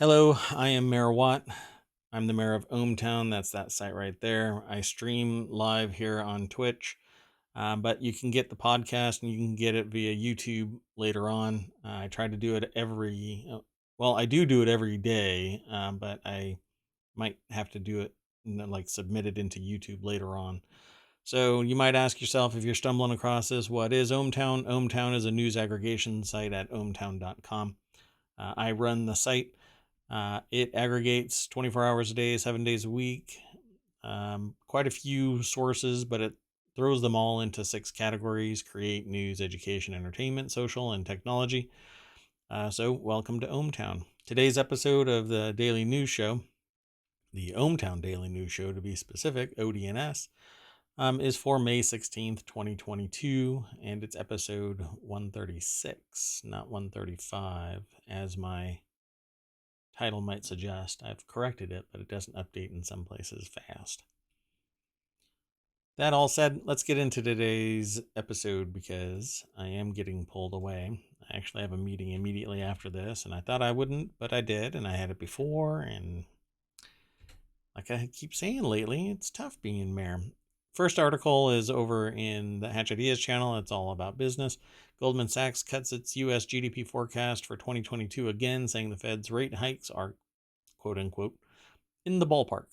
Hello, I am Mayor Watt. I'm the mayor of ohmTown. That's that site right there. I stream live here on Twitch, but you can get the podcast and you can get it via YouTube later on. I try to do it I do it every day, but I might have to do it and then, like, submit it into YouTube later on. So you might ask yourself, if you're stumbling across this, what is ohmTown? ohmTown is a news aggregation site at ohmTown.com. I run the site. It aggregates 24 hours a day, 7 days a week. Quite a few sources, but it throws them all into 6 categories: create, news, education, entertainment, social, and technology. So welcome to ohmTown. Today's episode of the Daily News Show, the ohmTown Daily News Show to be specific, ODNS, is for May 16th, 2022, and it's episode 136, not 135, as my title might suggest. I've corrected it, but it doesn't update in some places fast. That all said, let's get into today's episode because I am getting pulled away. I actually have a meeting immediately after this, and I thought I wouldn't, but I did, and I had it before, and like I keep saying lately, it's tough being mayor. First article is over in the Hatch Ideas channel. It's all about business. Goldman Sachs cuts its U.S. GDP forecast for 2022 again, saying the Fed's rate hikes are, quote unquote, in the ballpark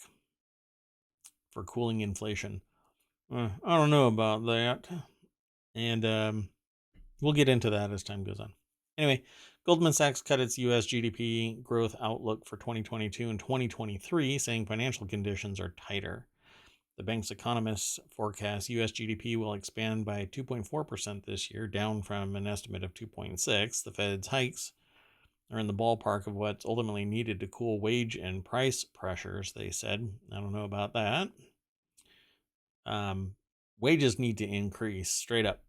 for cooling inflation. I don't know about that. And we'll get into that as time goes on. Anyway, Goldman Sachs cut its U.S. GDP growth outlook for 2022 and 2023, saying financial conditions are tighter. The bank's economists forecast U.S. GDP will expand by 2.4% this year, down from an estimate of 2.6%. The Fed's hikes are in the ballpark of what's ultimately needed to cool wage and price pressures, they said. I don't know about that. Wages need to increase straight up.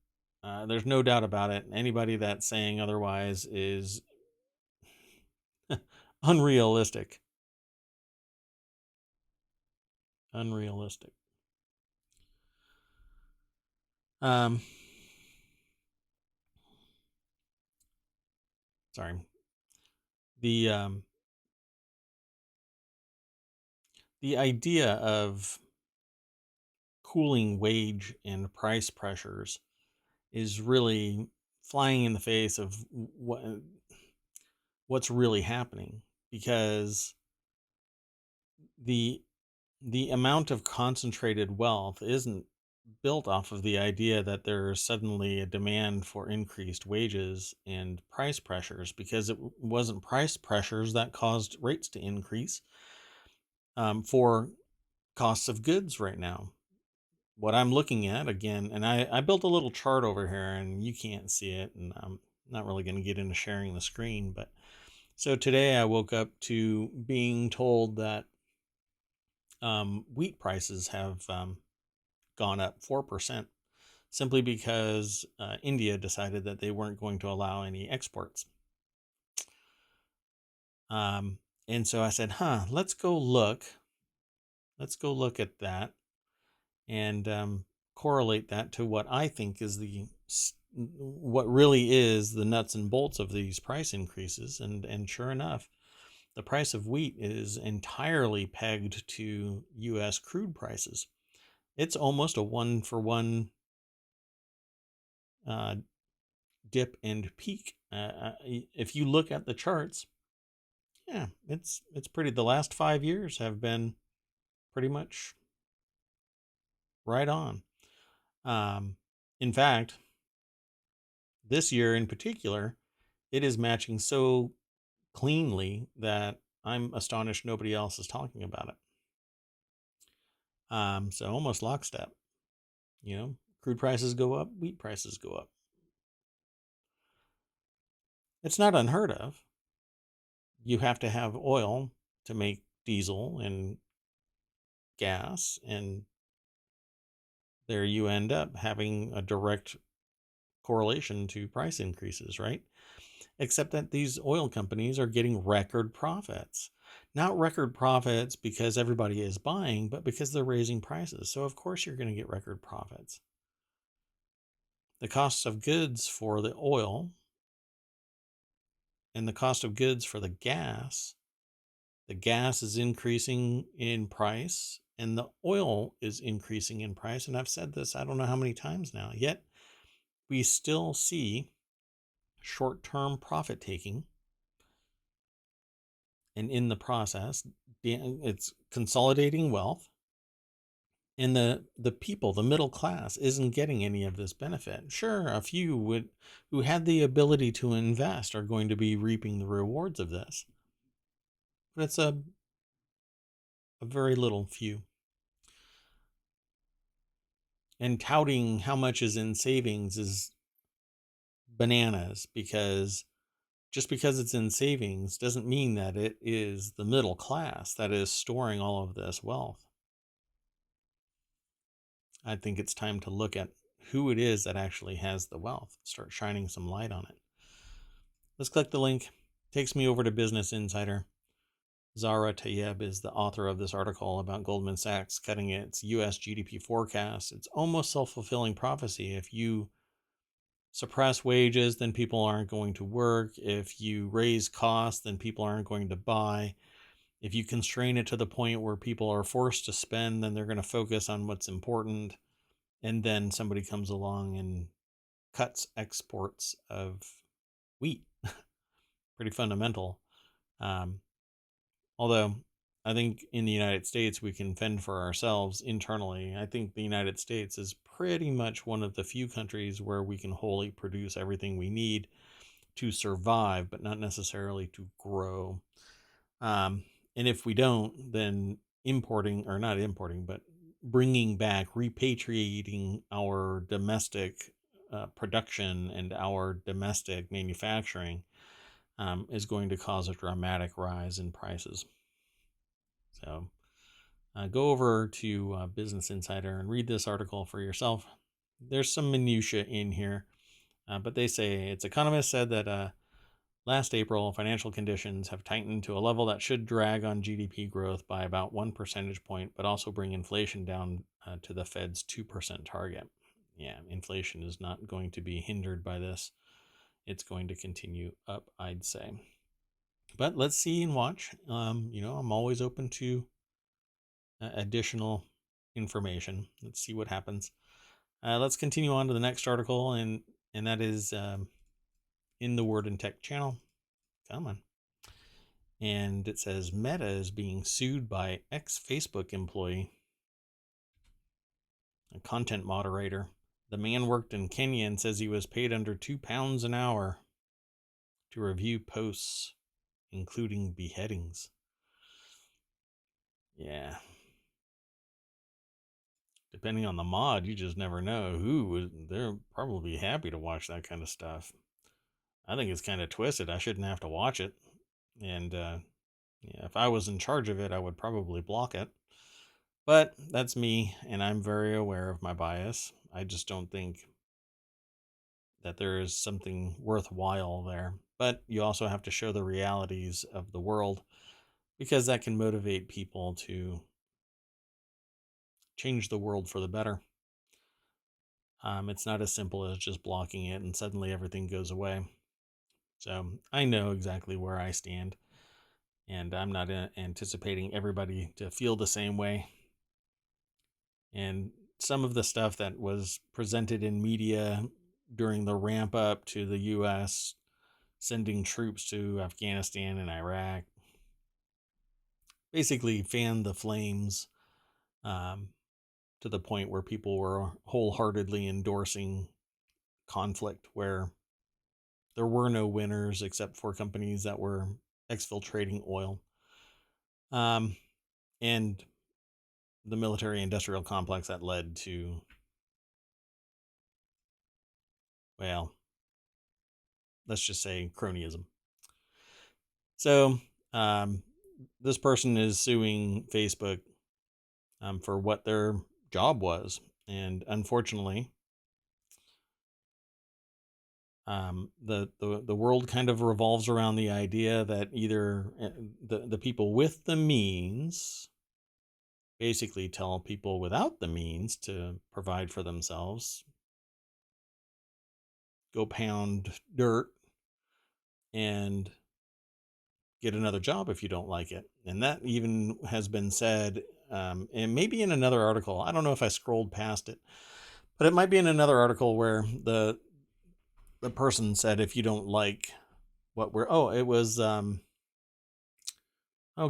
There's no doubt about it. Anybody that's saying otherwise is unrealistic. Unrealistic. Sorry. The idea of cooling wage and price pressures is really flying in the face of what's really happening, because the amount of concentrated wealth isn't built off of the idea that there's suddenly a demand for increased wages and price pressures, because it wasn't price pressures that caused rates to increase for costs of goods right now. What I'm looking at again, and I built a little chart over here and you can't see it, and I'm not really going to get into sharing the screen, but so today I woke up to being told that wheat prices have gone up 4%, simply because India decided that they weren't going to allow any exports. And so I said, let's go look at that and correlate that to what I think is what really is the nuts and bolts of these price increases. And sure enough, the price of wheat is entirely pegged to U.S. crude prices. It's almost a one-for-one dip and peak. If you look at the charts, yeah, it's pretty. The last 5 years have been pretty much right on. In fact, this year in particular, it is matching so cleanly that I'm astonished nobody else is talking about it. So almost lockstep. Crude prices go up, wheat prices go up. It's not unheard of. You have to have oil to make diesel and gas, and there you end up having a direct correlation to price increases, right? Except that these oil companies are getting record profits. Not record profits because everybody is buying, but because they're raising prices. So of course you're going to get record profits. The costs of goods for the oil and the cost of goods for the gas The gas is increasing in price and the oil is increasing in price. And I've said this, I don't know how many times now, yet we still see short-term profit taking. And in the process, it's consolidating wealth. And the people, the middle class, isn't getting any of this benefit. Sure, a few who had the ability to invest are going to be reaping the rewards of this. But it's a very little few. And touting how much is in savings is bananas, because just because it's in savings doesn't mean that it is the middle class that is storing all of this wealth. I think it's time to look at who it is that actually has the wealth, start shining some light on it. Let's click the link. Takes me over to Business Insider. Zara Tayeb is the author of this article about Goldman Sachs cutting its US GDP forecast. It's almost self-fulfilling prophecy. If you suppress wages, then people aren't going to work. If you raise costs, then people aren't going to buy. If you constrain it to the point where people are forced to spend, then they're going to focus on what's important. And then somebody comes along and cuts exports of wheat. Pretty fundamental. Although I think in the United States, we can fend for ourselves internally. I think the United States is pretty much one of the few countries where we can wholly produce everything we need to survive, but not necessarily to grow. And if we don't, then importing, or not importing, but bringing back, repatriating our domestic production and our domestic manufacturing is going to cause a dramatic rise in prices. So go over to Business Insider and read this article for yourself. There's some minutia in here, but they say its economists said that last April, financial conditions have tightened to a level that should drag on GDP growth by about 1 percentage point, but also bring inflation down to the Fed's 2% target. Yeah, inflation is not going to be hindered by this. It's going to continue up, I'd say. But let's see and watch. I'm always open to additional information. Let's see what happens. Let's continue on to the next article, and that is in the Word and Tech channel. Come on. And it says Meta is being sued by ex-Facebook employee, a content moderator. The man worked in Kenya and says he was paid under £2 an hour to review posts, including beheadings. Yeah. Depending on the mod, you just never know who. They're probably happy to watch that kind of stuff. I think it's kind of twisted. I shouldn't have to watch it. And if I was in charge of it, I would probably block it. But that's me, and I'm very aware of my bias. I just don't think that there is something worthwhile there. But you also have to show the realities of the world, because that can motivate people to change the world for the better. It's not as simple as just blocking it and suddenly everything goes away. So I know exactly where I stand, and I'm not anticipating everybody to feel the same way. And some of the stuff that was presented in media during the ramp up to the U.S. sending troops to Afghanistan and Iraq basically fanned the flames to the point where people were wholeheartedly endorsing conflict, where there were no winners except for companies that were exfiltrating oil. And the military industrial complex that led to, well, let's just say cronyism. So this person is suing Facebook for what their job was. And unfortunately, the world kind of revolves around the idea that either the people with the means basically tell people without the means to provide for themselves, go pound dirt and get another job if you don't like it. And that even has been said, and maybe in another article. I don't know if I scrolled past it, but it might be in another article where the person said, if you don't like what we're, it was, oh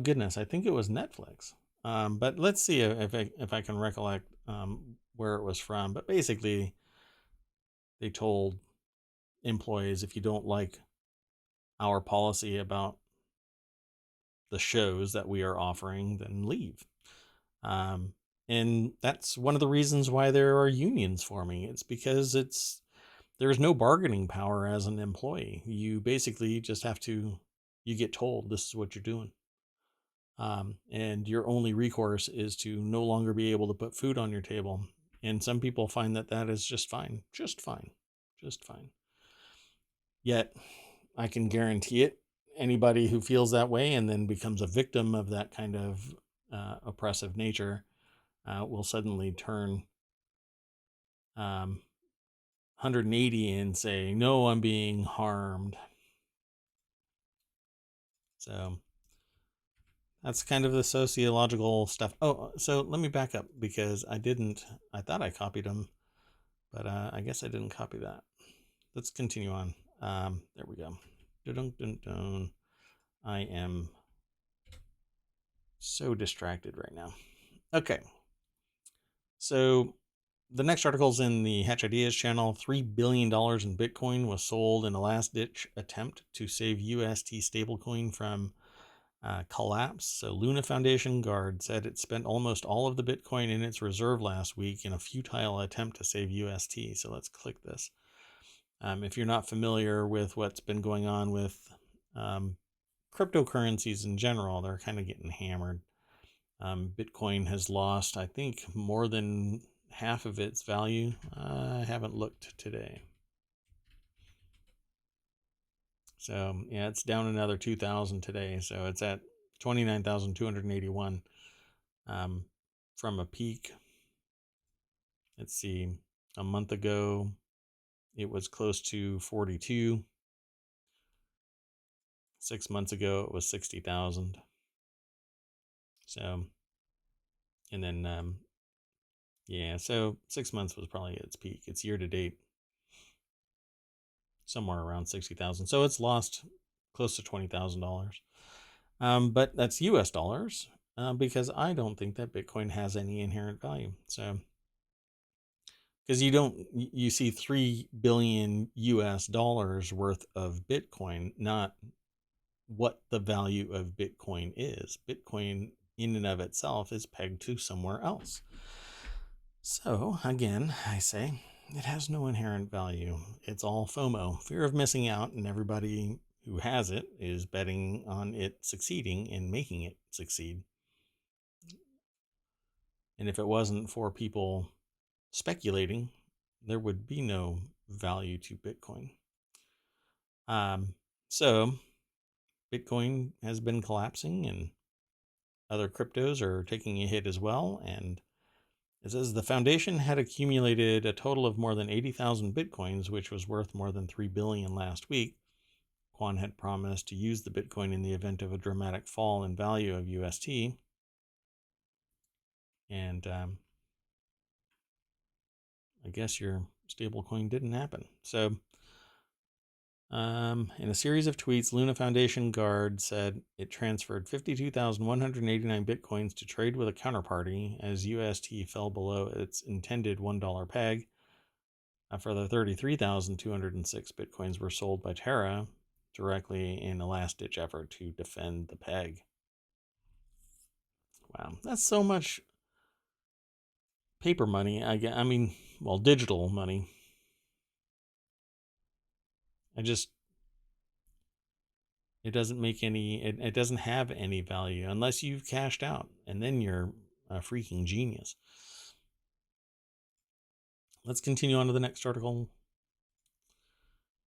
goodness, I think it was Netflix. But let's see if I can recollect where it was from. But basically, they told employees, if you don't like our policy about the shows that we are offering, then leave. And that's one of the reasons why there are unions forming. It's because there's no bargaining power as an employee. You basically just have to, you get told this is what you're doing. And your only recourse is to no longer be able to put food on your table. And some people find that is just fine. Yet, I can guarantee it, anybody who feels that way and then becomes a victim of that kind of oppressive nature will suddenly turn 180 and say, no, I'm being harmed. So that's kind of the sociological stuff. Oh, so let me back up, because I thought I copied them, but I guess I didn't copy that. Let's continue on. There we go. Dun-dun-dun-dun. I am so distracted right now. Okay. So the next article is in the Hatch Ideas channel. $3 billion in Bitcoin was sold in a last-ditch attempt to save UST stablecoin from collapse. So Luna Foundation Guard said it spent almost all of the Bitcoin in its reserve last week in a futile attempt to save UST. So let's click this. If you're not familiar with what's been going on with cryptocurrencies in general, they're kind of getting hammered. Bitcoin has lost, I think, more than half of its value. I haven't looked today. So yeah, it's down another 2,000 today. So it's at 29,281 from a peak. Let's see, a month ago, it was close to 42. 6 months ago, it was 60,000. So, and then, yeah, so 6 months was probably its peak. It's year to date, somewhere around 60,000. So it's lost close to $20,000. But that's US dollars, because I don't think that Bitcoin has any inherent value. So, because you see 3 billion US dollars worth of Bitcoin, not what the value of Bitcoin is. Bitcoin in and of itself is pegged to somewhere else. So again, I say it has no inherent value. It's all FOMO, fear of missing out, and everybody who has it is betting on it succeeding and making it succeed. And if it wasn't for people speculating, there would be no value to Bitcoin. So Bitcoin has been collapsing, and other cryptos are taking a hit as well. And it says the foundation had accumulated a total of more than 80,000 Bitcoins, which was worth more than $3 billion last week. Quan had promised to use the Bitcoin in the event of a dramatic fall in value of UST. And I guess your stablecoin didn't happen. So in a series of tweets, Luna Foundation Guard said it transferred 52,189 Bitcoins to trade with a counterparty as UST fell below its intended $1 peg. A further 33,206 Bitcoins were sold by Terra directly in a last-ditch effort to defend the peg. Wow, that's so much paper money. Digital money. It doesn't make it doesn't have any value unless you've cashed out, and then you're a freaking genius. Let's continue on to the next article.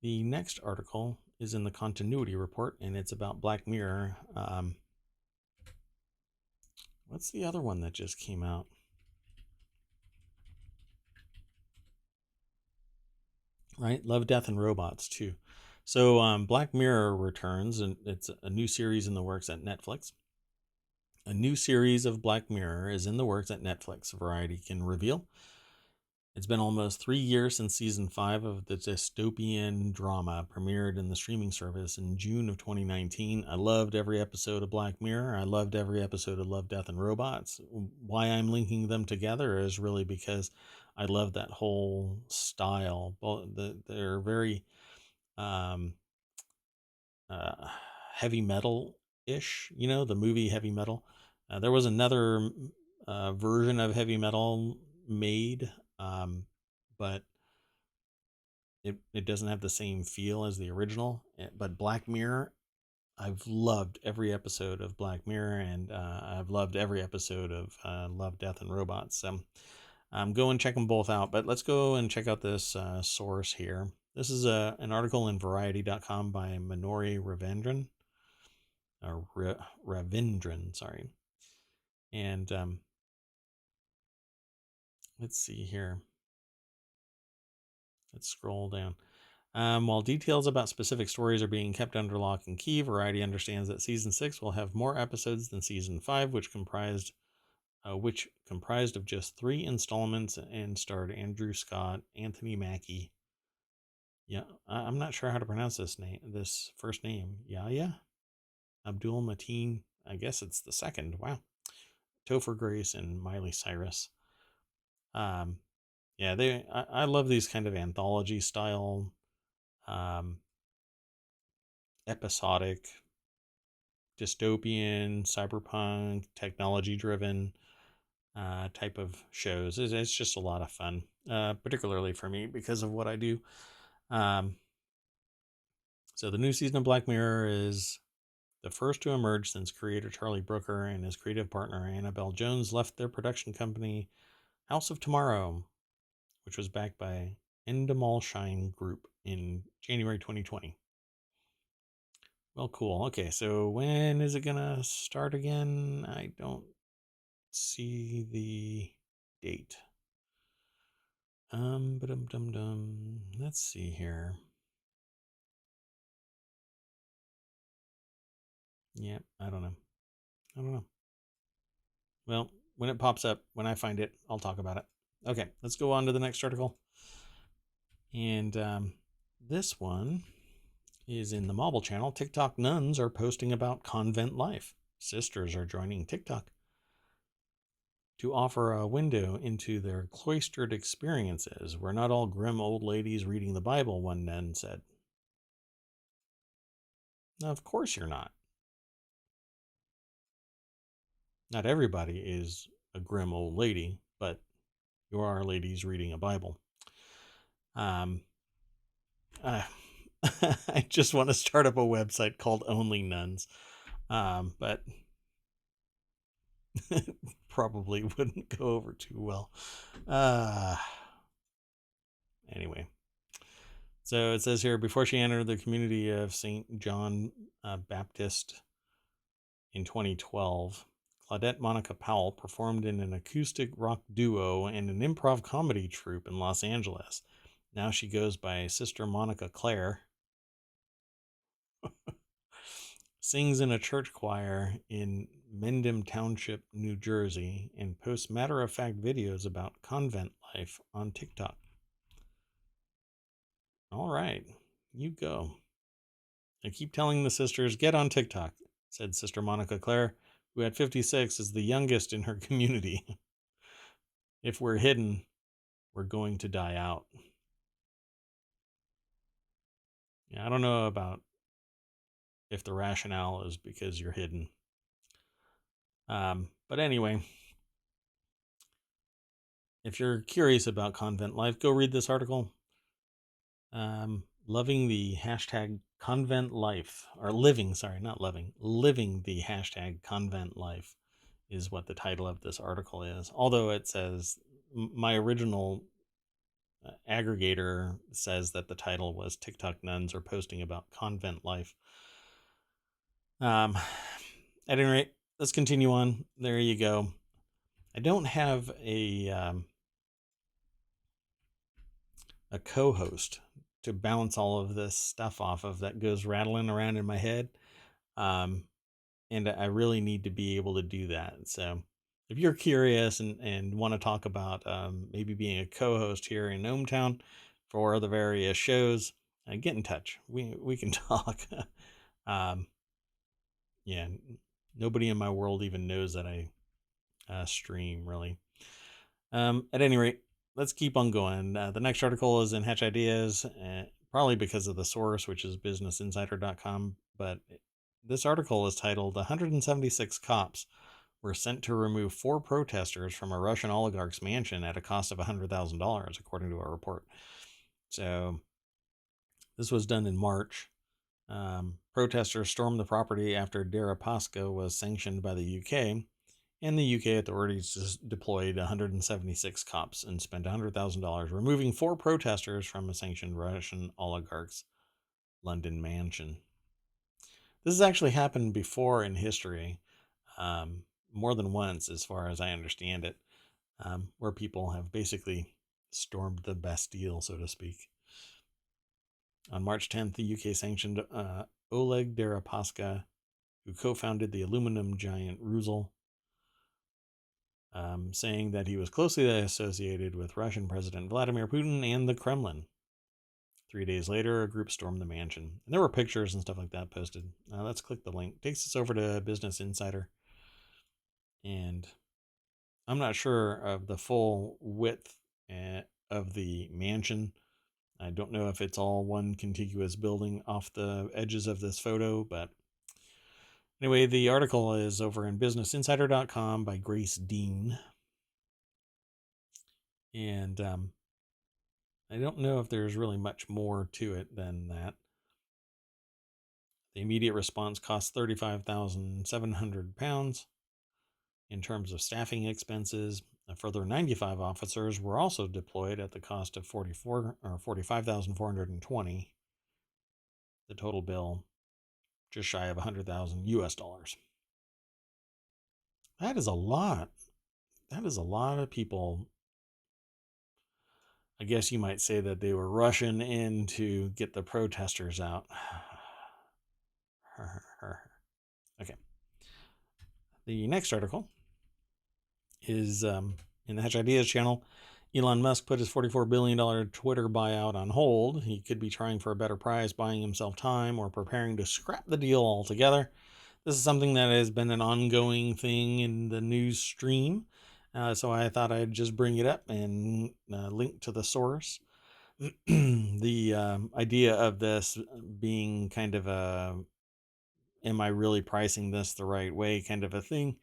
The next article is in the continuity report, and it's about Black Mirror. What's the other one that just came out? Right? Love, Death, and Robots, too. So Black Mirror returns, and it's a new series in the works at Netflix. A new series of Black Mirror is in the works at Netflix, Variety can reveal. It's been almost 3 years since season 5 of the dystopian drama premiered in the streaming service in June of 2019. I loved every episode of Black Mirror. I loved every episode of Love, Death, and Robots. Why I'm linking them together is really because I love that whole style. They're very um, uh, heavy metal ish, the movie Heavy Metal. There was another version of Heavy Metal made, but it doesn't have the same feel as the original. But Black Mirror, I've loved every episode of Black Mirror, and I've loved every episode of Love, Death, and Robots. So go and check them both out. But let's go and check out this source here. This is an article in Variety.com by Minori Ravindran. Ravindran, sorry. And let's see here. Let's scroll down. While details about specific stories are being kept under lock and key, Variety understands that season 6 will have more episodes than season 5, which comprised of just 3 installments and starred Andrew Scott, Anthony Mackie. Yeah, I'm not sure how to pronounce this first name. Yahya Abdul Mateen. I guess it's the second. Wow. Topher Grace and Miley Cyrus. Yeah, I love these kind of anthology style, episodic, dystopian, cyberpunk, technology driven type of shows. It's just a lot of fun, particularly for me because of what I do. So the new season of Black Mirror is the first to emerge since creator Charlie Brooker and his creative partner Annabelle Jones left their production company House of Tomorrow, which was backed by Endemol Shine Group in January 2020. Well, cool. Okay, so when is it gonna start again? I don't see the date. Let's see here. Yeah, I don't know. Well, when it pops up, when I find it, I'll talk about it. Okay, let's go on to the next article. And this one is in the Mobile channel. TikTok nuns are posting about convent life. Sisters are joining TikTok to offer a window into their cloistered experiences. We're not all grim old ladies reading the Bible, one nun said. Now, of course you're not. Not everybody is a grim old lady, but you are ladies reading a Bible. I just want to start up a website called Only Nuns, but probably wouldn't go over too well. Anyway, so it says here, before she entered the community of St. John Baptist in 2012, Claudette Monica Powell performed in an acoustic rock duo and an improv comedy troupe in Los Angeles. Now she goes by Sister Monica Claire. Sings in a church choir in Mendham Township, New Jersey, and posts matter-of-fact videos about convent life on TikTok. All right, you go. I keep telling the sisters, get on TikTok, said Sister Monica Claire, who at 56 is the youngest in her community. If we're hidden, we're going to die out. Yeah, I don't know about if the rationale is because you're hidden. But anyway, if you're curious about convent life, go read this article. Loving the hashtag convent life, or living the hashtag convent life is what the title of this article is. Although it says, my original aggregator says that the title was TikTok nuns are posting about convent life. At any rate, let's continue on. There you go. I don't have a co-host to bounce all of this stuff off of that goes rattling around in my head. Um, and I really need to be able to do that. So if you're curious and want to talk about maybe being a co-host here in ohmTown for the various shows, get in touch. We can talk. um, yeah, nobody in my world even knows that I stream really. At any rate, let's keep on going. The next article is in Hatch Ideas, probably because of the source, which is businessinsider.com. But this article is titled 176 Cops Were Sent to Remove 4 Protesters from a Russian Oligarch's Mansion at a Cost of $100,000, according to a report. So this was done in March. Protesters stormed the property after Deripaska was sanctioned by the UK. And the UK authorities just deployed 176 cops and spent $100,000 removing 4 protesters from a sanctioned Russian oligarch's London mansion. This has actually happened before in history, more than once, as far as I understand it, where people have basically stormed the Bastille, so to speak. On March 10th, the UK sanctioned Oleg Deripaska, who co-founded the aluminum giant Rusal, saying that he was closely associated with Russian President Vladimir Putin and the Kremlin. 3 days later, a group stormed the mansion. And there were pictures and stuff like that posted. Let's click the link. It takes us over to Business Insider. And I'm not sure of the full width of the mansion. I don't know if it's all one contiguous building off the edges of this photo, but anyway, the article is over in businessinsider.com by Grace Dean. And I don't know if there's really much more to it than that. The immediate response cost £35,700 in terms of staffing expenses. A further 95 officers were also deployed at the cost of $45,420. The total bill just shy of $100,000. That is a lot. That is a lot of people. I guess you might say that they were rushing in to get the protesters out. Okay. The next article is in the Hatch Ideas channel. Elon Musk put his $44 billion Twitter buyout on hold. He could be trying for a better price, buying himself time, or preparing to scrap the deal altogether. This is something that has been an ongoing thing in the news stream. So I thought I'd just bring it up and link to the source. The idea of this being kind of a, am I really pricing this the right way kind of a thing?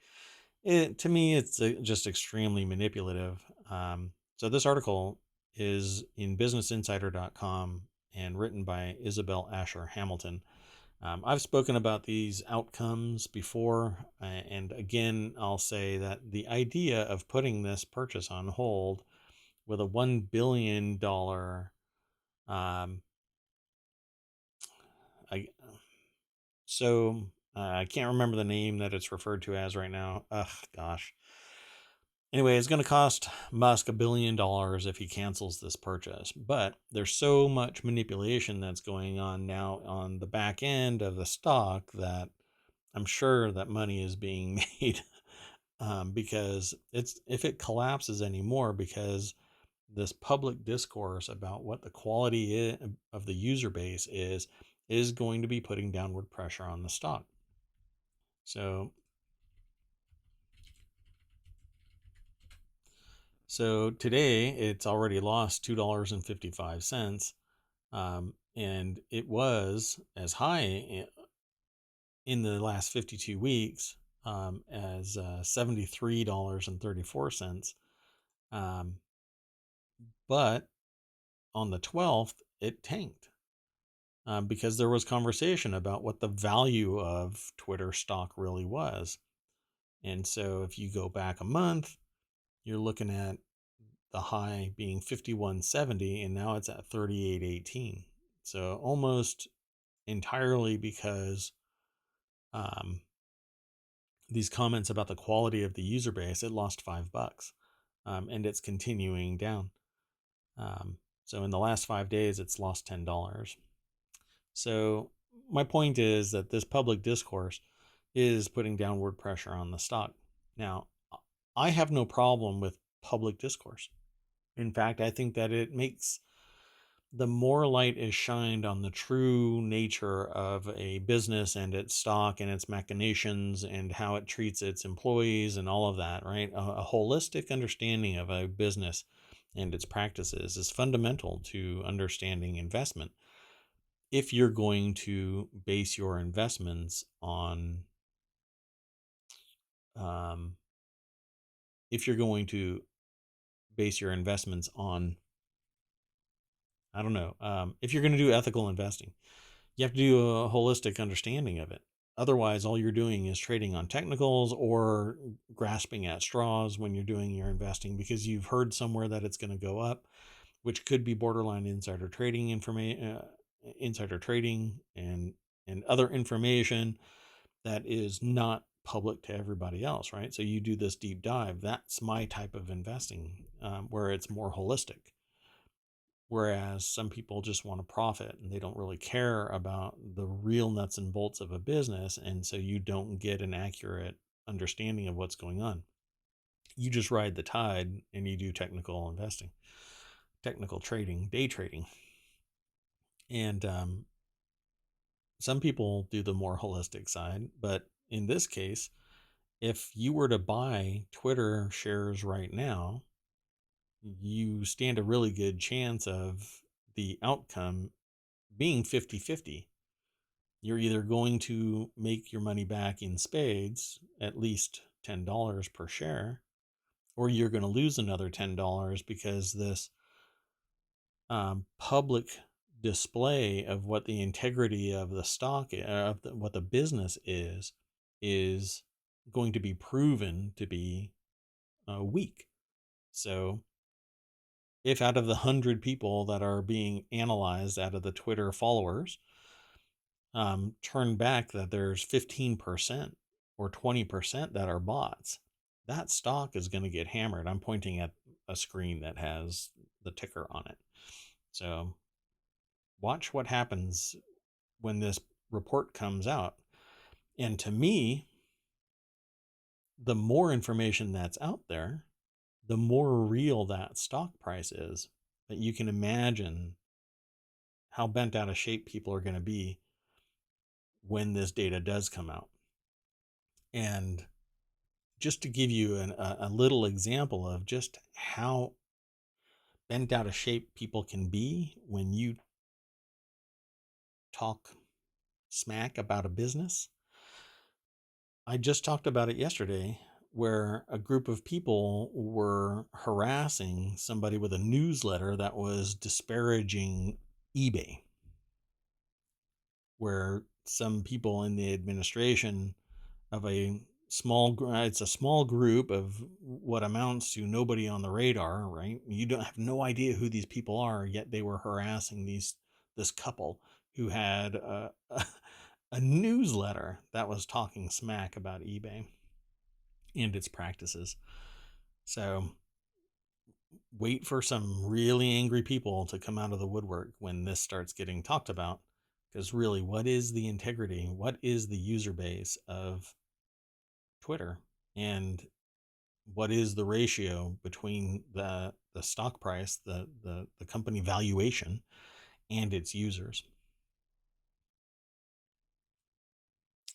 To me, it's just extremely manipulative. So this article is in businessinsider.com and written by Isabel Asher Hamilton. I've spoken about these outcomes before, and again, I'll say that the idea of putting this purchase on hold with a $1 billion I can't remember the name that it's referred to as right now. Gosh. Anyway, it's going to cost Musk $1 billion if he cancels this purchase. But there's so much manipulation that's going on now on the back end of the stock that I'm sure that money is being made because if it collapses anymore, because this public discourse about what the quality of the user base is going to be putting downward pressure on the stock. So today it's already lost $2.55, and it was as high in the last 52 weeks as $73.34. But on the 12th, it tanked because there was conversation about what the value of Twitter stock really was. And so if you go back a month, you're looking at the high being 51.70, and now it's at 38.18. So almost entirely because these comments about the quality of the user base, it lost $5, and it's continuing down. So in the last 5 days, it's lost $10. So my point is that this public discourse is putting downward pressure on the stock. Now, I have no problem with public discourse. In fact, I think that it makes the more light is shined on the true nature of a business and its stock and its machinations and how it treats its employees and all of that, right? A holistic understanding of a business and its practices is fundamental to understanding investment. If you're going to base your investments on, um, if you're going to base your investments on, I don't know, if you're going to do ethical investing, you have to do a holistic understanding of it. Otherwise, all you're doing is trading on technicals or grasping at straws when you're doing your investing because you've heard somewhere that it's going to go up, which could be borderline insider trading information, insider trading, and other information that is not public to everybody else, right? So you do this deep dive. That's my type of investing, where it's more holistic. Whereas some people just want to profit and they don't really care about the real nuts and bolts of a business. And so you don't get an accurate understanding of what's going on. You just ride the tide and you do technical investing, technical trading, day trading. And some people do the more holistic side. But in this case, if you were to buy Twitter shares right now, you stand a really good chance of the outcome being 50-50. You're either going to make your money back in spades, at least $10 per share, or you're going to lose another $10 because this public display of what the integrity of the stock, what the business is going to be proven to be weak. So if out of the 100 people that are being analyzed out of the Twitter followers, turn back that there's 15% or 20% that are bots, that stock is going to get hammered. I'm pointing at a screen that has the ticker on it. So watch what happens when this report comes out. And to me, the more information that's out there, the more real that stock price is. But you can imagine how bent out of shape people are going to be when this data does come out. And just to give you a little example of just how bent out of shape people can be when you talk smack about a business. I just talked about it yesterday where a group of people were harassing somebody with a newsletter that was disparaging eBay, where some people in the administration of it's a small group of what amounts to nobody on the radar, right? You don't have no idea who these people are, yet they were harassing this couple who had a newsletter that was talking smack about eBay and its practices. So wait for some really angry people to come out of the woodwork when this starts getting talked about, because really, what is the integrity? What is the user base of Twitter? And what is the ratio between the stock price, the company valuation, and its users?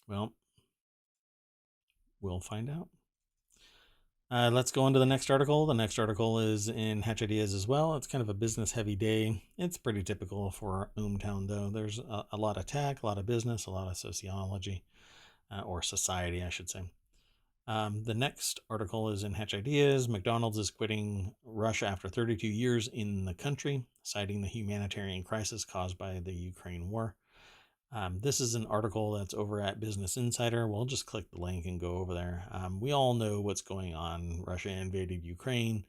Well, we'll find out. Let's go on to the next article. The next article is in Hatch Ideas as well. It's kind of a business heavy day. It's pretty typical for ohmTown, though. There's a lot of tech, a lot of business, a lot of sociology, or society, I should say. The next article is in Hatch Ideas. McDonald's is quitting Russia after 32 years in the country, citing the humanitarian crisis caused by the Ukraine war. This is an article that's over at Business Insider. We'll just click the link and go over there. We all know what's going on. Russia invaded Ukraine.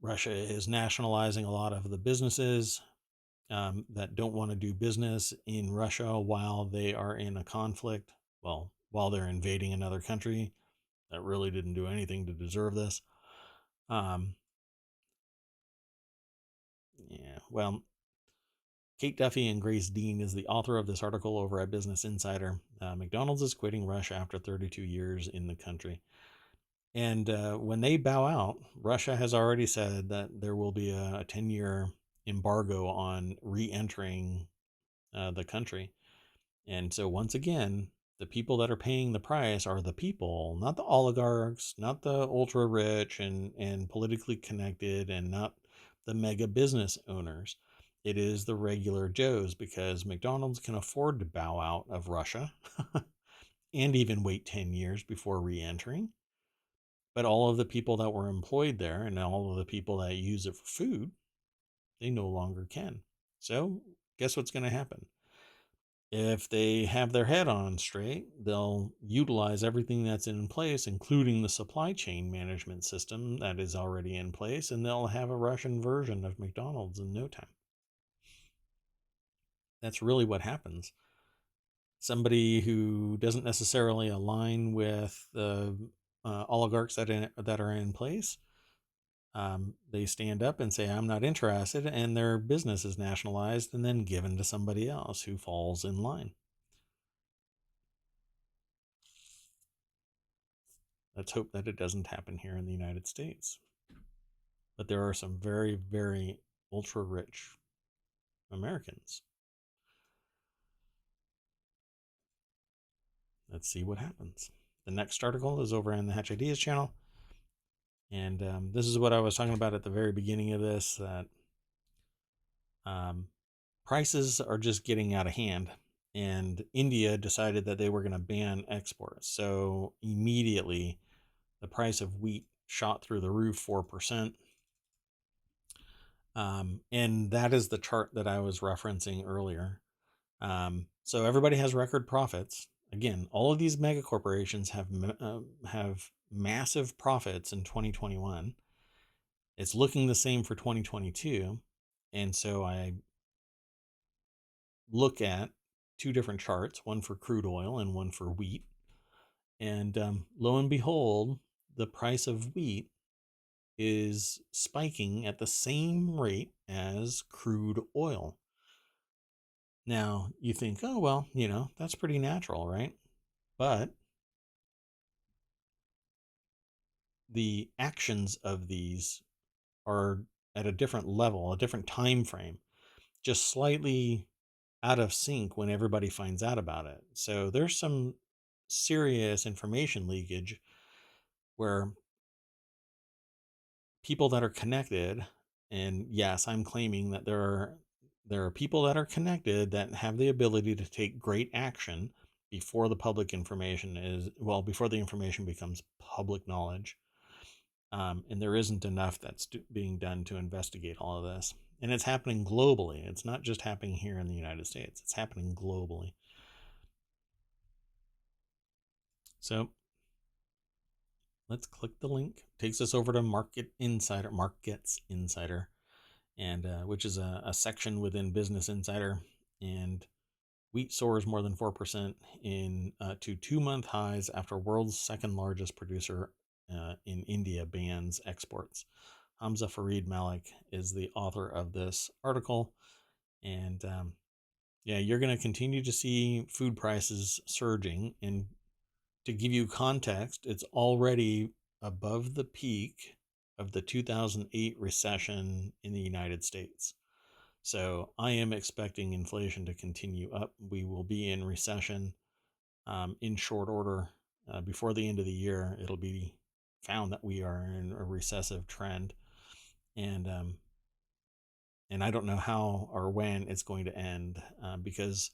Russia is nationalizing a lot of the businesses that don't want to do business in Russia while they are in a conflict. Well, while they're invading another country that really didn't do anything to deserve this. Yeah, well, Kate Duffy and Grace Dean is the author of this article over at Business Insider. McDonald's is quitting Russia after 32 years in the country. And when they bow out, Russia has already said that there will be a 10-year embargo on re entering the country. And so, once again, the people that are paying the price are the people, not the oligarchs, not the ultra rich and politically connected, and not the mega business owners. It is the regular Joes, because McDonald's can afford to bow out of Russia and even wait 10 years before re entering. But all of the people that were employed there and all of the people that use it for food, they no longer can. So, guess what's going to happen? If they have their head on straight, they'll utilize everything that's in place, including the supply chain management system that is already in place, and they'll have a Russian version of McDonald's in no time. That's really what happens. Somebody who doesn't necessarily align with the oligarchs that are in place, they stand up and say, I'm not interested, and their business is nationalized and then given to somebody else who falls in line. Let's hope that it doesn't happen here in the United States. But there are some very, very ultra rich Americans. Let's see what happens. The next article is over on the Hatch Ideas channel. And this is what I was talking about at the very beginning of this, that prices are just getting out of hand. And India decided that they were going to ban exports. So immediately, the price of wheat shot through the roof, 4%. And that is the chart that I was referencing earlier. So everybody has record profits. Again, all of these mega corporations have massive profits in 2021. It's looking the same for 2022. And so I look at two different charts, one for crude oil and one for wheat. And lo and behold, the price of wheat is spiking at the same rate as crude oil. Now, you think, oh, well, that's pretty natural, right? But the actions of these are at a different level, a different time frame, just slightly out of sync when everybody finds out about it. So there's some serious information leakage where people that are connected, and yes, I'm claiming that there are people that are connected that have the ability to take great action before the public information before the information becomes public knowledge. And there isn't enough that's being done to investigate all of this. And it's happening globally. It's not just happening here in the United States. It's happening globally. So let's click the link. It takes us over to Markets Insider, and which is a section within Business Insider. And wheat soars more than 4% to 2-month highs after world's second largest producer in India bans exports. Hamza Farid Malik is the author of this article. And you're going to continue to see food prices surging. And to give you context, it's already above the peak of the 2008 recession in the United States. So I am expecting inflation to continue up. We will be in recession in short order. Before the end of the year, it'll be found that we are in a recessive trend. And I don't know how or when it's going to end, because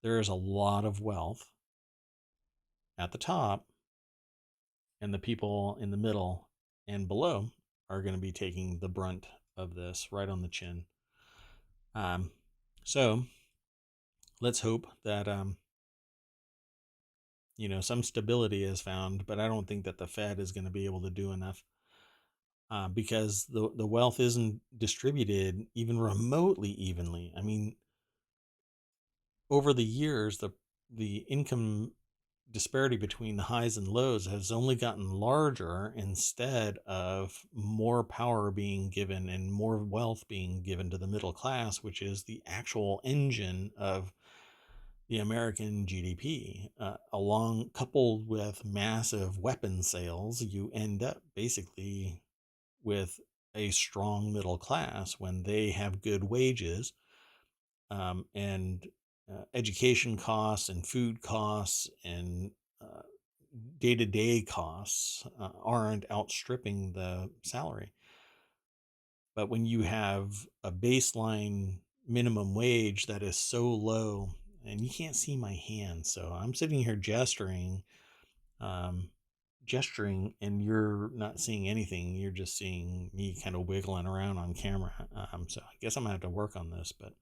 there is a lot of wealth at the top, and the people in the middle and below are going to be taking the brunt of this right on the chin. So let's hope that some stability is found, but I don't think that the Fed is going to be able to do enough, because the wealth isn't distributed even remotely evenly. I mean, over the years, the income disparity between the highs and lows has only gotten larger instead of more power being given and more wealth being given to the middle class, which is the actual engine of the American GDP. Along coupled with massive weapon sales, you end up basically with a strong middle class when they have good wages, and education costs and food costs and day-to-day costs aren't outstripping the salary. But when you have a baseline minimum wage that is so low, and you can't see my hand, so I'm sitting here um, gesturing, and you're not seeing anything. You're just seeing me kind of wiggling around on camera. So I guess I'm gonna have to work on this, but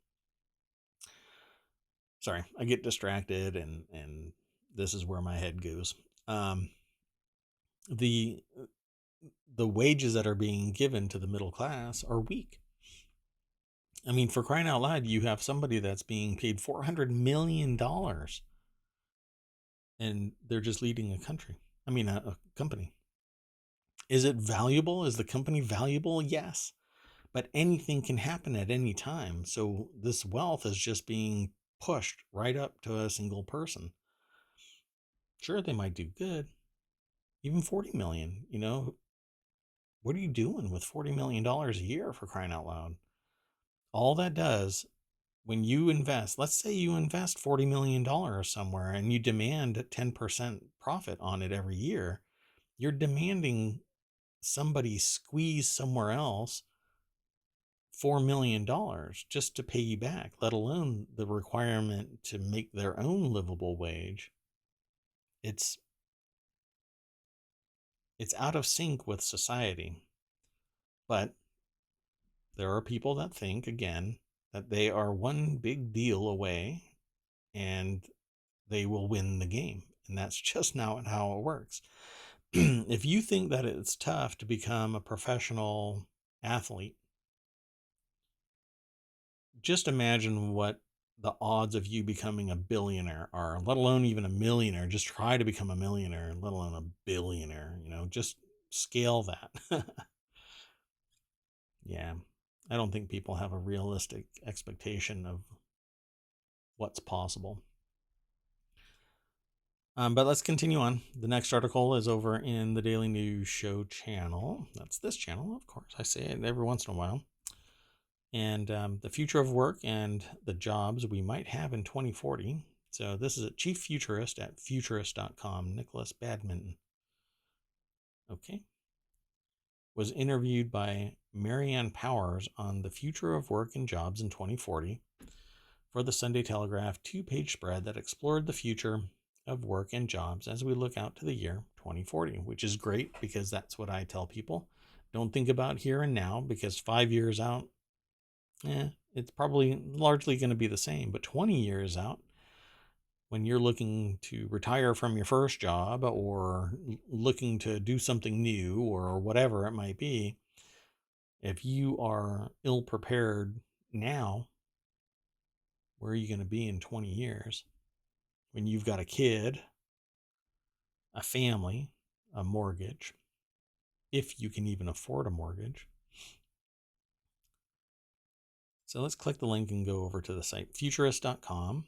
sorry, I get distracted, and this is where my head goes. The the wages that are being given to the middle class are weak. I mean, for crying out loud, you have somebody that's being paid $400 million, and they're just leading a country. I mean, a company. Is it valuable? Is the company valuable? Yes, but anything can happen at any time. So this wealth is just being pushed right up to a single person. Sure, they might do good. Even 40 million, what are you doing with $40 million a year, for crying out loud? All that does, when you invest, let's say you invest $40 million somewhere and you demand 10% profit on it every year, you're demanding somebody squeeze somewhere else $4 million just to pay you back, let alone the requirement to make their own livable wage. It's out of sync with society. But there are people that think, again, that they are one big deal away and they will win the game. And that's just not how it works. If you think that it's tough to become a professional athlete, just imagine what the odds of you becoming a billionaire are, let alone even a millionaire. Just try to become a millionaire, let alone a billionaire. Just scale that. Yeah, I don't think people have a realistic expectation of what's possible. But let's continue on. The next article is over in the Daily News Show channel. That's this channel, of course. I say it every once in a while. And the future of work and the jobs we might have in 2040. So this is a chief futurist at futurist.com, Nicholas Badminton. Okay. Was interviewed by Marianne Powers on the future of work and jobs in 2040 for the Sunday Telegraph 2-page spread that explored the future of work and jobs as we look out to the year 2040, which is great because that's what I tell people. Don't think about here and now, because 5 years out, it's probably largely going to be the same. But 20 years out, when you're looking to retire from your first job or looking to do something new or whatever it might be, if you are ill prepared now, where are you going to be in 20 years? When you've got a kid, a family, a mortgage, if you can even afford a mortgage. So let's click the link and go over to the site, futurist.com.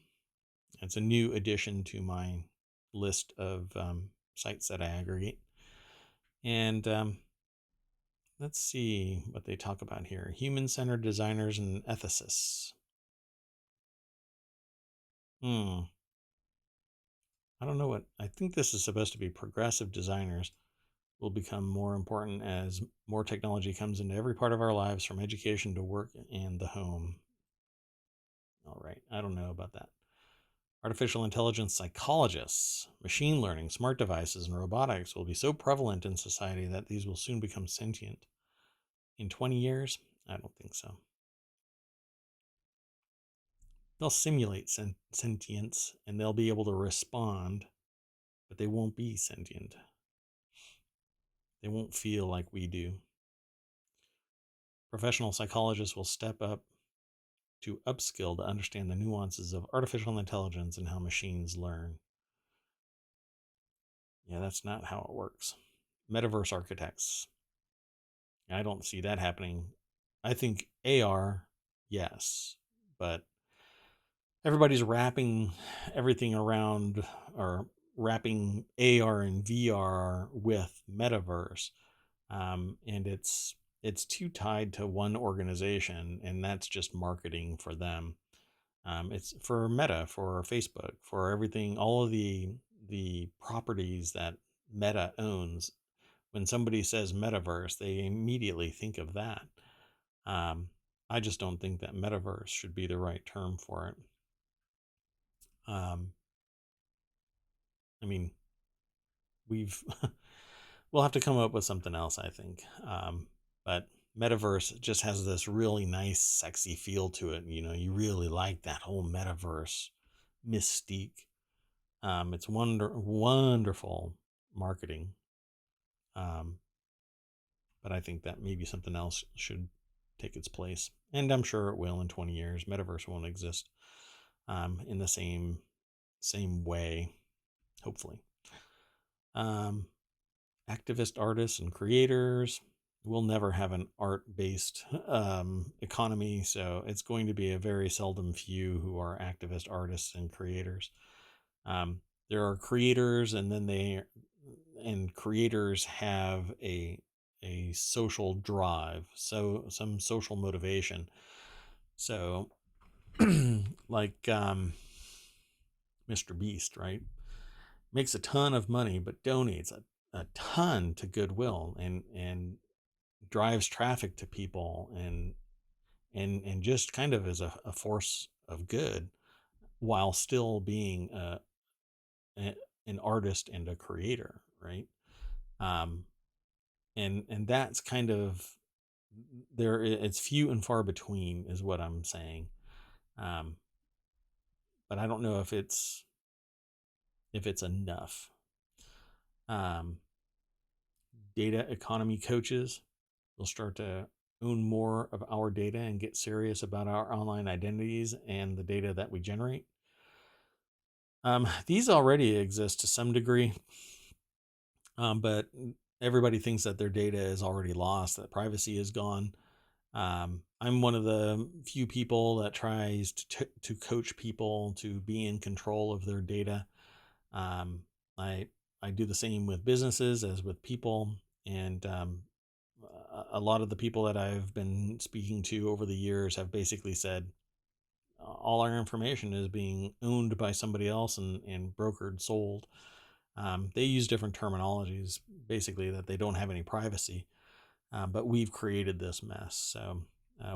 It's a new addition to my list of sites that I aggregate. And let's see what they talk about here. Human-centered designers and ethicists. I don't know what, I think this is supposed to be progressive designers will become more important as more technology comes into every part of our lives, from education to work and the home. All right, I don't know about that. Artificial intelligence psychologists, machine learning, smart devices, and robotics will be so prevalent in society that these will soon become sentient. In 20 years? I don't think so. They'll simulate sentience and they'll be able to respond, but they won't be sentient. They won't feel like we do. Professional psychologists will step up to upskill to understand the nuances of artificial intelligence and how machines learn. Yeah, that's not how it works. Metaverse architects. I don't see that happening. I think AR, yes, but everybody's wrapping everything around, or wrapping AR and VR with metaverse, and it's too tied to one organization, and that's just marketing for them. It's for Meta, for Facebook, for everything, all of the properties that Meta owns. When somebody says metaverse, they immediately think of that. Um, I just don't think that metaverse should be the right term for it. Um, I mean, we've we'll have to come up with something else, I think. But metaverse just has this really nice, sexy feel to it. You know, you really like that whole metaverse mystique. It's wonderful marketing. Um, but I think that maybe something else should take its place, and I'm sure it will in 20 years. Metaverse won't exist in the same way, hopefully. Um, Activist artists and creators. We'll never have an art-based economy, so it's going to be a very seldom few who are activist artists and creators. There are creators, and then creators have a social drive, so some social motivation. So, like Mr. Beast, right? Makes a ton of money, but donates a ton to Goodwill, and drives traffic to people, and just kind of is a force of good, while still being a an artist and a creator, right? Um, and that's kind of there. It's few and far between, is what I'm saying. Um, but I don't know if it's enough. Um, Data economy coaches will start to own more of our data and get serious about our online identities and the data that we generate. These already exist to some degree, but everybody thinks that their data is already lost, that privacy is gone. I'm one of the few people that tries to coach people to be in control of their data. Um, I I do the same with businesses as with people, and a lot of the people that I've been speaking to over the years have basically said all our information is being owned by somebody else, and brokered, sold. They use different terminologies, basically that they don't have any privacy, but we've created this mess. So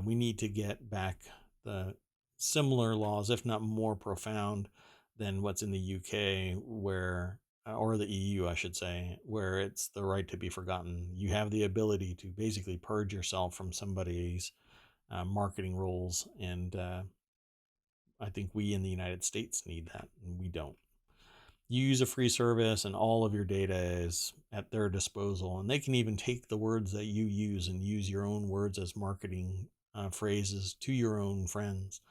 we need to get back the similar laws, if not more profound than what's in the UK, where, or the EU, I should say, where it's the right to be forgotten. You have the ability to basically purge yourself from somebody's marketing rules, and I think we in the United States need that, and we don't. You use a free service, and all of your data is at their disposal, and they can even take the words that you use and use your own words as marketing phrases to your own friends,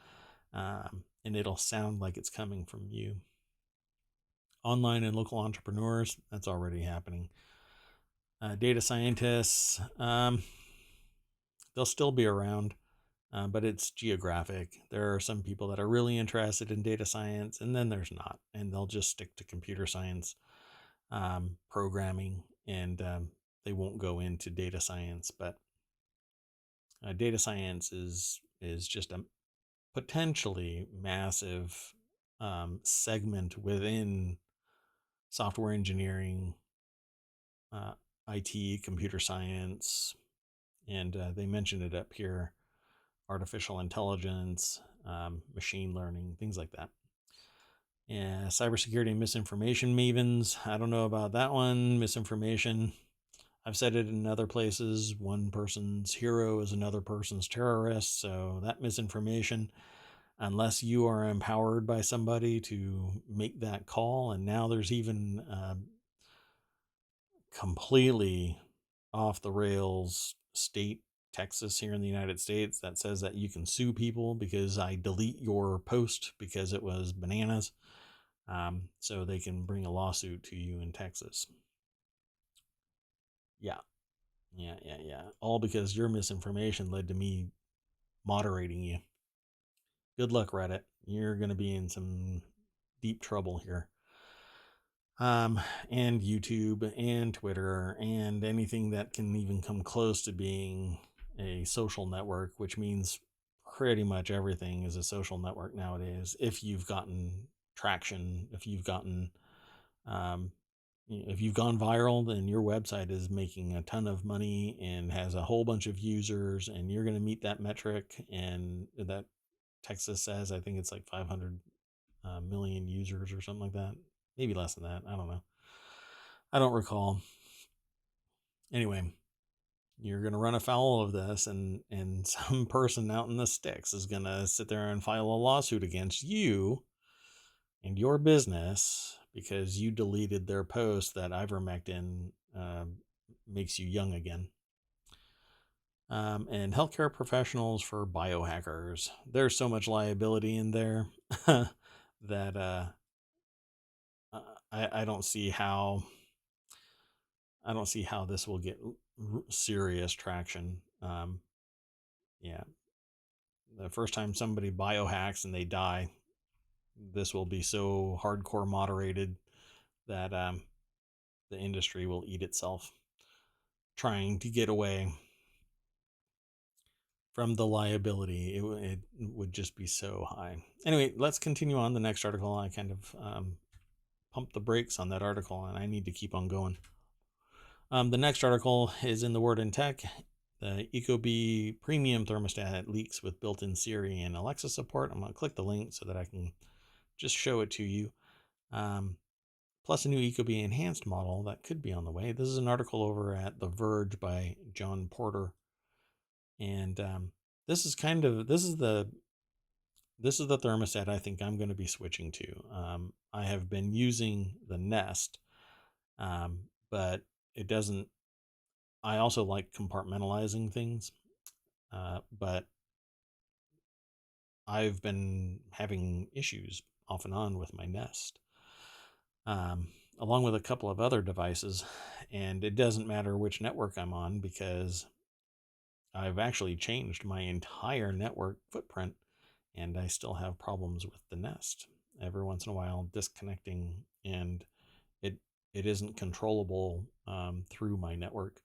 and it'll sound like it's coming from you. Online and local entrepreneurs, that's already happening. Data scientists, they'll still be around, but it's geographic. There are some people that are really interested in data science, and then there's not, and they'll just stick to computer science, programming, and they won't go into data science. But data science is just a potentially massive segment within software engineering, uh, IT, computer science, and they mentioned it up here: artificial intelligence, machine learning, things like that. Yeah, cybersecurity and misinformation mavens. I don't know about that one. Misinformation. I've said it in other places. One person's hero is another person's terrorist. So that misinformation, unless you are empowered by somebody to make that call, and now there's even completely off the rails state, Texas here in the United States, that says that you can sue people because I delete your post because it was bananas. so they can bring a lawsuit to you in Texas. Yeah. All because your misinformation led to me moderating you. Good luck, Reddit. You're going to be in some deep trouble here. And YouTube and Twitter and anything that can even come close to being a social network, which means pretty much everything is a social network nowadays. If you've gotten traction, if you've gone viral, then your website is making a ton of money and has a whole bunch of users, and you're going to meet that metric. And that Texas says, I think it's like 500 million users or something like that. Maybe less than that. I don't know. I don't recall. Anyway, you're going to run afoul of this, and some person out in the sticks is going to sit there and file a lawsuit against you and your business because you deleted their post that ivermectin makes you young again. And healthcare professionals for biohackers. There's so much liability in there that I don't see how this will get serious traction. Yeah, the first time somebody biohacks and they die, this will be so hardcore moderated that the industry will eat itself trying to get away from the liability. It would just be so high. Anyway, let's continue on the next article. I kind of pumped the brakes on that article, and I need to keep on going. The next article is in the Word in Tech. The ecobee premium thermostat leaks with built-in Siri and Alexa support. I'm going to click the link so that I can just show it to you. Plus a new ecobee enhanced model that could be on the way. This is an article over at The Verge by John Porter. And this is the thermostat I think I'm going to be switching to. I have been using the Nest, but it doesn't. I also like compartmentalizing things, but I've been having issues off and on with my Nest, along with a couple of other devices, and it doesn't matter which network I'm on because I've actually changed my entire network footprint, and I still have problems with the Nest. Every once in a while, disconnecting, and it isn't controllable through my network.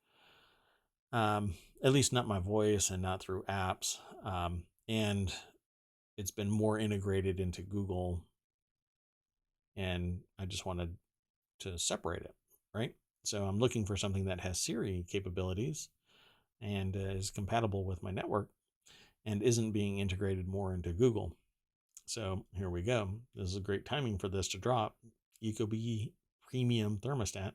At least not my voice and not through apps. And it's been more integrated into Google, and I just wanted to separate it, right? So I'm looking for something that has Siri capabilities and is compatible with my network and isn't being integrated more into Google. So here we go. This is a great timing for this to drop. ecobee premium thermostat.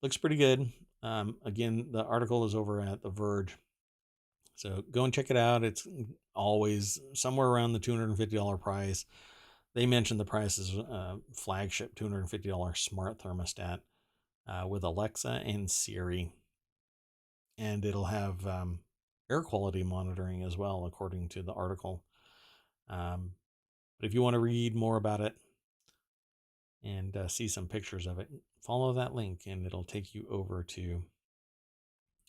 Looks pretty good. Again, the article is over at The Verge. So go and check it out. It's always somewhere around the $250 price. They mentioned the price is flagship $250 smart thermostat with Alexa and Siri. And it'll have air quality monitoring as well, according to the article. But if you want to read more about it and see some pictures of it, follow that link and it'll take you over to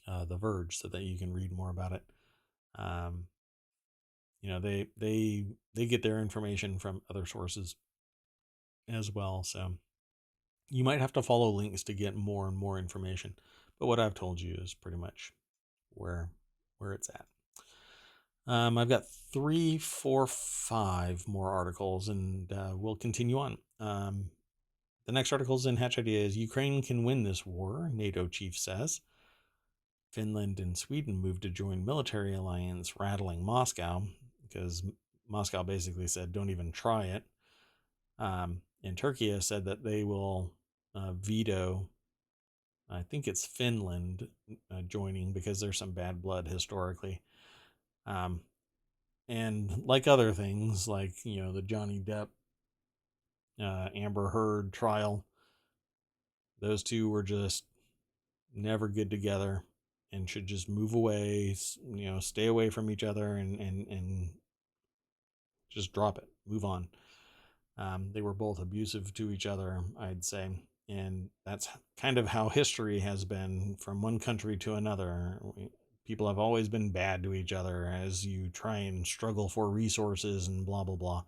The Verge so that you can read more about it. They get their information from other sources as well, so you might have to follow links to get more and more information, but what I've told you is pretty much where it's at. I've got 3, 4, 5 more articles, and we'll continue on. The next article is in Hatch Ideas. Ukraine can win this war, NATO chief says. Finland and Sweden moved to join military alliance, rattling Moscow, because Moscow basically said, don't even try it. And Turkey has said that they will veto, I think it's Finland joining because there's some bad blood historically. And like other things, like, the Johnny Depp, Amber Heard trial, those two were just never good together and should just move away, stay away from each other and just drop it, move on. They were both abusive to each other, I'd say. And that's kind of how history has been from one country to another. People have always been bad to each other as you try and struggle for resources and blah, blah, blah.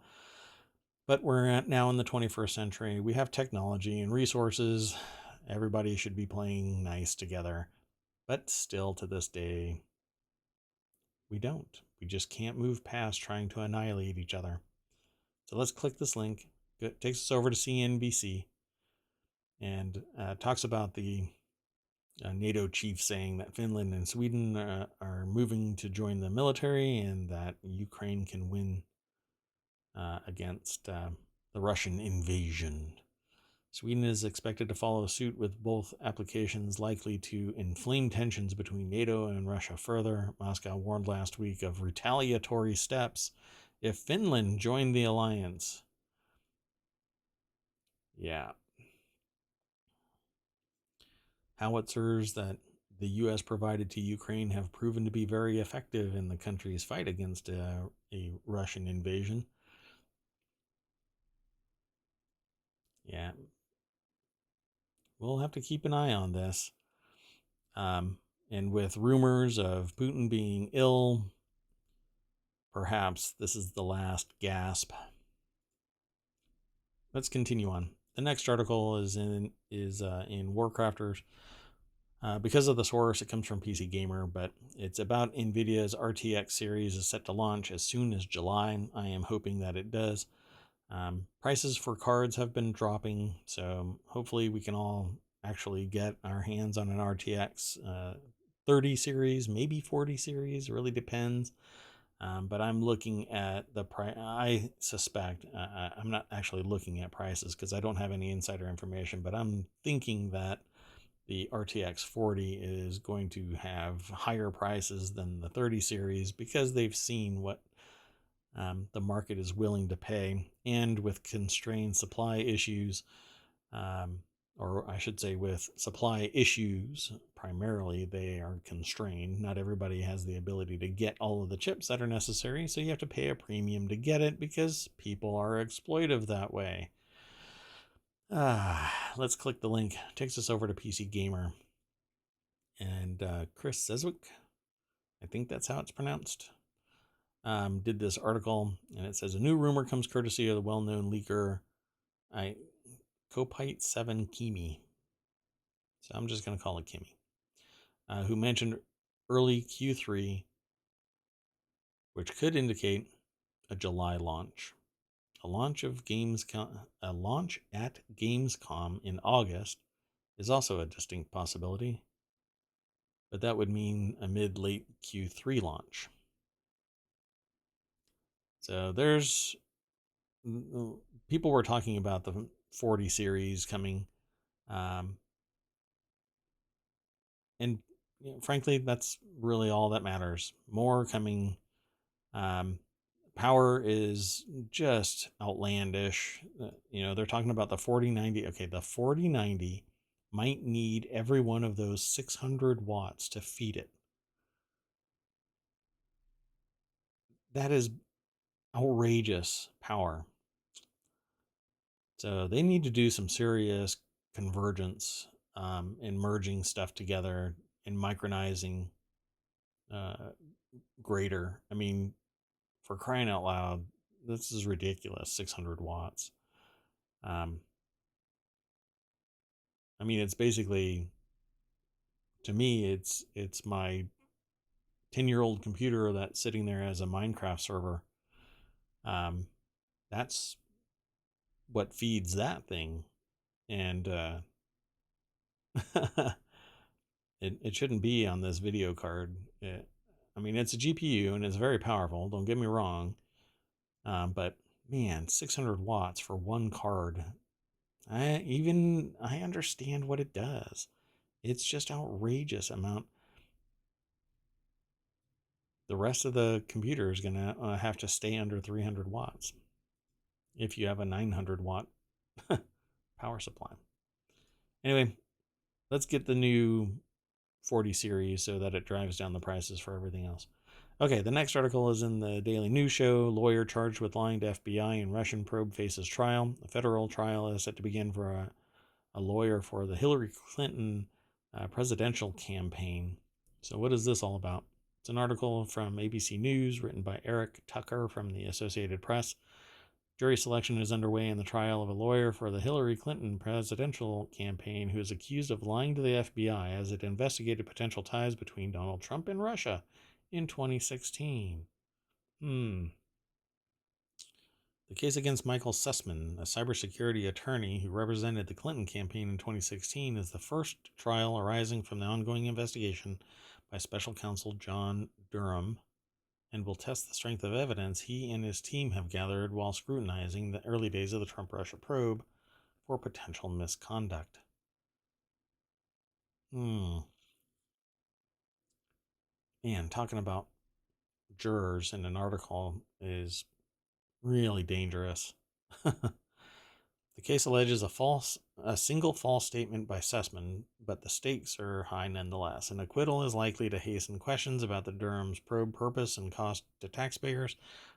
But we're now in the 21st century. We have technology and resources. Everybody should be playing nice together. But still, to this day, we don't. We just can't move past trying to annihilate each other. So let's click this link. It takes us over to CNBC and talks about the NATO chief saying that Finland and Sweden are moving to join the military and that Ukraine can win against the Russian invasion. Sweden is expected to follow suit, with both applications likely to inflame tensions between NATO and Russia further. Moscow warned last week of retaliatory steps if Finland joined the alliance. Yeah. Howitzers that the U.S. provided to Ukraine have proven to be very effective in the country's fight against a Russian invasion. Yeah. We'll have to keep an eye on this. And with rumors of Putin being ill, perhaps this is the last gasp. Let's continue on. The next article is in Warcrafters. Because of the source, it comes from PC Gamer, but it's about NVIDIA's RTX series is set to launch as soon as July. I am hoping that it does. Prices for cards have been dropping, so hopefully we can all actually get our hands on an RTX 30 series, maybe 40 series, really depends. But I'm looking at the price. I suspect, I'm not actually looking at prices because I don't have any insider information, but I'm thinking that the RTX 40 is going to have higher prices than the 30 series because they've seen what the market is willing to pay. And with constrained supply issues, or I should say with supply issues, primarily they are constrained. Not everybody has the ability to get all of the chips that are necessary, so you have to pay a premium to get it because people are exploitive that way. Let's click the link. It takes us over to PC Gamer. And Chris Ceswick, I think that's how it's pronounced, did this article, and it says a new rumor comes courtesy of the well-known leaker Copite 7 Kimi. So I'm just going to call it Kimi, who mentioned early Q3, which could indicate a July launch. A launch at Gamescom in August is also a distinct possibility, but that would mean a mid-late Q3 launch. So there's people were talking about the 40 series coming, and frankly, that's really all that matters. More coming. Power is just outlandish. They're talking about the 4090. Okay, the 4090 might need every one of those 600 watts to feed it. That is outrageous power. So they need to do some serious convergence in merging stuff together and micronizing greater. I mean, for crying out loud, this is ridiculous. 600 watts. I mean, it's basically, to me, it's my 10-year-old computer that's sitting there as a Minecraft server. That's what feeds that thing. And it shouldn't be on this video card. I mean, it's a GPU and it's very powerful, don't get me wrong. But man, 600 watts for one card. I understand what it does. It's just outrageous amount. The rest of the computer is going to have to stay under 300 watts if you have a 900 watt power supply. Anyway, let's get the new 40 series so that it drives down the prices for everything else. Okay, the next article is in the Daily News Show. Lawyer charged with lying to FBI in Russian probe faces trial. A federal trial is set to begin for a lawyer for the Hillary Clinton presidential campaign. So, what is this all about? It's an article from ABC News written by Eric Tucker from the Associated Press. Jury selection is underway in the trial of a lawyer for the Hillary Clinton presidential campaign who is accused of lying to the FBI as it investigated potential ties between Donald Trump and Russia in 2016. The case against Michael Sussman, a cybersecurity attorney who represented the Clinton campaign in 2016, is the first trial arising from the ongoing investigation by special counsel John Durham and will test the strength of evidence he and his team have gathered while scrutinizing the early days of the Trump-Russia probe for potential misconduct. Man, talking about jurors in an article is really dangerous. The case alleges a single false statement by Sussman, but the stakes are high nonetheless. An acquittal is likely to hasten questions about the Durham's probe purpose and cost to taxpayers,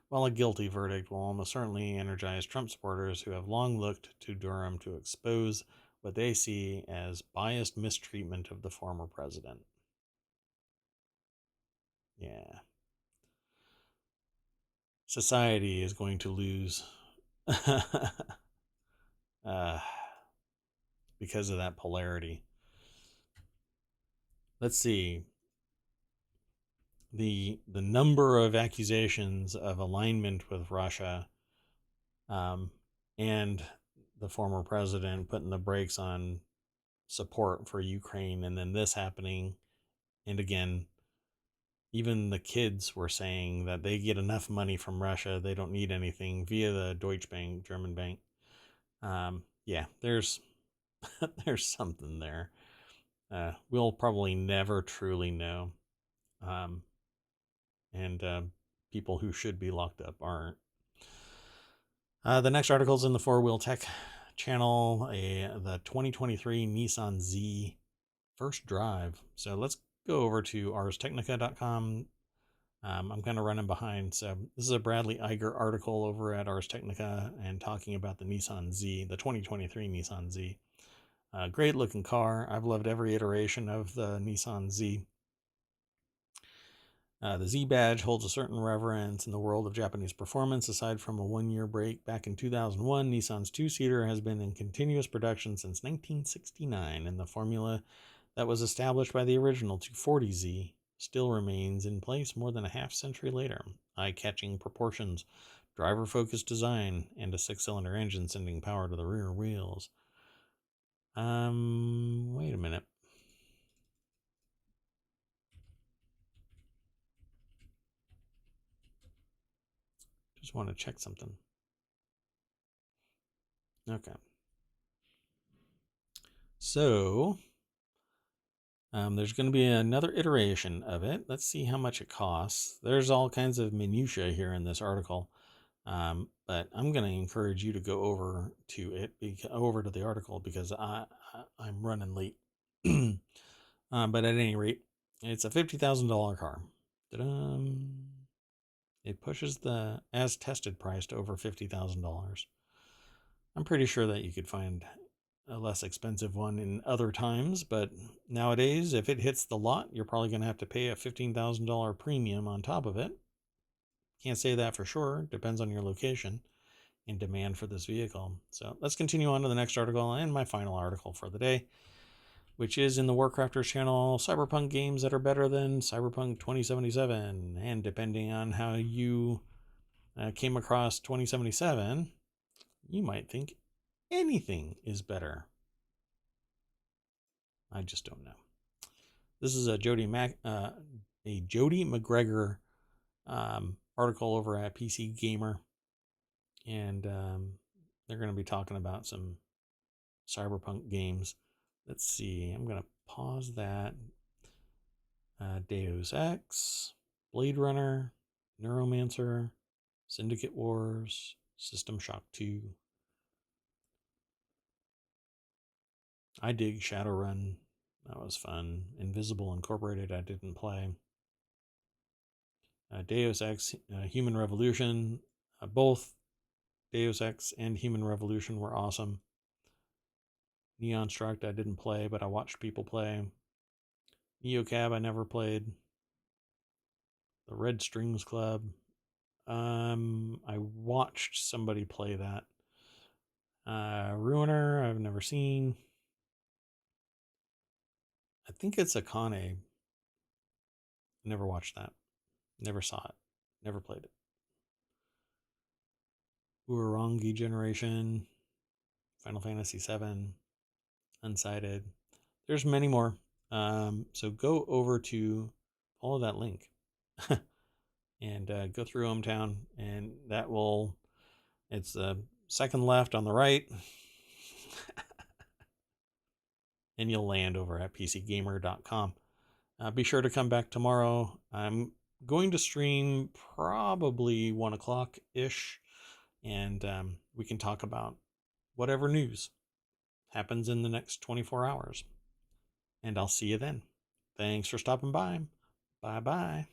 while a guilty verdict will almost certainly energize Trump supporters who have long looked to Durham to expose what they see as biased mistreatment of the former president. Yeah. Society is going to lose because of that polarity. Let's see. The number of accusations of alignment with Russia, and the former president putting the brakes on support for Ukraine, and then this happening, and again, even the kids were saying that they get enough money from Russia, they don't need anything via the Deutsche Bank, German bank. Yeah, there's there's something there. We'll probably never truly know. And people who should be locked up aren't. The next article is in the Four Wheel Tech channel, the 2023 Nissan Z first drive. So let's go over to arstechnica.com. I'm kind of running behind. So this is a Bradley Iger article over at Ars Technica and talking about the Nissan Z, the 2023 Nissan Z. Great looking car. I've loved every iteration of the Nissan Z. The Z badge holds a certain reverence in the world of Japanese performance. Aside from a one-year break back in 2001, Nissan's two-seater has been in continuous production since 1969, and the formula that was established by the original 240Z still remains in place more than a half-century later. Eye-catching proportions, driver-focused design, and a six-cylinder engine sending power to the rear wheels. Wait a minute. Just want to check something. Okay. So, there's going to be another iteration of it. Let's see how much it costs. There's all kinds of minutiae here in this article, but I'm going to encourage you to go over to it, over to the article, because I'm running late. But at any rate, it's a $50,000 car. Ta-da! It pushes the as tested price to over $50,000. I'm pretty sure that you could find a less expensive one in other times, but nowadays, if it hits the lot, you're probably going to have to pay a $15,000 premium on top of it. Can't say that for sure. Depends on your location and demand for this vehicle. So let's continue on to the next article and my final article for the day, which is in the Warcrafters channel, Cyberpunk Games that are better than Cyberpunk 2077. And depending on how you came across 2077, you might think anything is better. I just don't know. This is a Jody McGregor article over at PC Gamer, and they're going to be talking about some Cyberpunk games. Let's see. I'm going to pause that. Deus Ex, Blade Runner, Neuromancer, Syndicate Wars, System Shock 2. I dig Shadowrun. That was fun. Invisible Incorporated I didn't play. Deus Ex, Human Revolution. Both Deus Ex and Human Revolution were awesome. Neon Struct I didn't play, but I watched people play. Neocab I never played. The Red Strings Club. I watched somebody play that. Ruiner I've never seen. I think it's Akane. Never watched that. Never saw it. Never played it. Urangi Generation. Final Fantasy VII. Unsighted. There's many more. So go over to follow that link and go through ohmTown, and that will, it's the second left on the right, and you'll land over at pcgamer.com. Be sure to come back tomorrow. I'm going to stream probably 1 o'clock ish, and we can talk about whatever news happens in the next 24 hours. And I'll see you then. Thanks for stopping by. Bye bye.